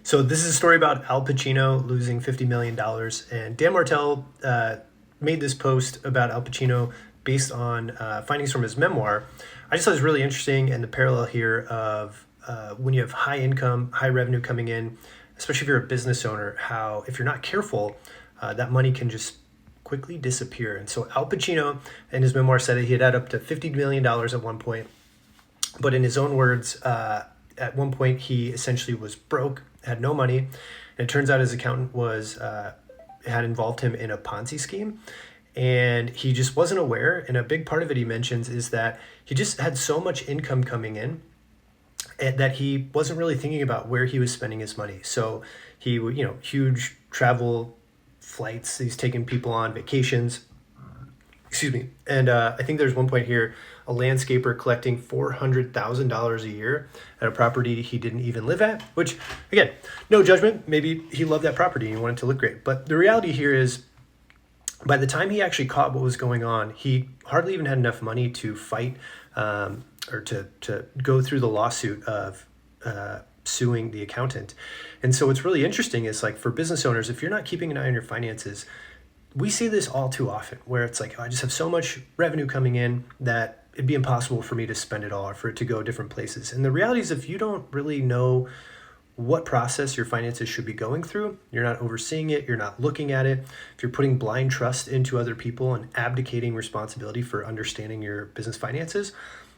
So this is a story about Al Pacino losing $50 million. And Dan Martell made this post about Al Pacino based on findings from his memoir. I just thought it was really interesting, and the parallel here of when you have high income, high revenue coming in, especially if you're a business owner, how if you're not careful, that money can just quickly disappear. And so Al Pacino in his memoir said that he had up to $50 million at one point. But in his own words, at one point he essentially was broke, had no money, and it turns out his accountant had involved him in a Ponzi scheme, and he just wasn't aware. And a big part of it he mentions is that he just had so much income coming in that he wasn't really thinking about where he was spending his money. So he would, huge travel flights. He's taking people on vacations. Excuse me. And I think there's one point here, a landscaper collecting $400,000 a year at a property he didn't even live at, which, again, no judgment. Maybe he loved that property and he wanted to look great. But the reality here is, by the time he actually caught what was going on, he hardly even had enough money to fight or to go through the lawsuit of suing the accountant. And so what's really interesting is, like, for business owners, if you're not keeping an eye on your finances, we see this all too often where it's like, oh, I just have so much revenue coming in that it'd be impossible for me to spend it all or for it to go different places. And the reality is, if you don't really know what process your finances should be going through, you're not overseeing it, you're not looking at it, if you're putting blind trust into other people and abdicating responsibility for understanding your business finances,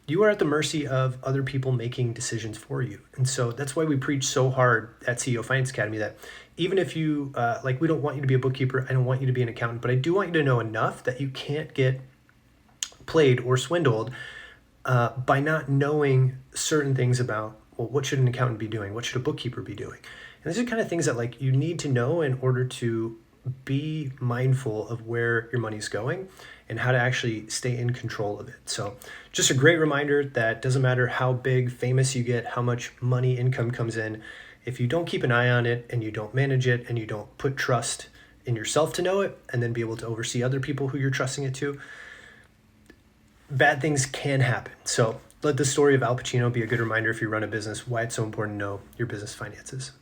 you are at the mercy of other people making decisions for you. And so that's why we preach so hard at CEO Finance Academy that even if you, we don't want you to be a bookkeeper, I don't want you to be an accountant, but I do want you to know enough that you can't get played or swindled by not knowing certain things about, well, what should an accountant be doing? What should a bookkeeper be doing? And these are kind of things that you need to know in order to be mindful of where your money's going and how to actually stay in control of it. So just a great reminder that doesn't matter how big, famous you get, how much money, income comes in, if you don't keep an eye on it and you don't manage it and you don't put trust in yourself to know it and then be able to oversee other people who you're trusting it to, bad things can happen. So let the story of Al Pacino be a good reminder, if you run a business, why it's so important to know your business finances.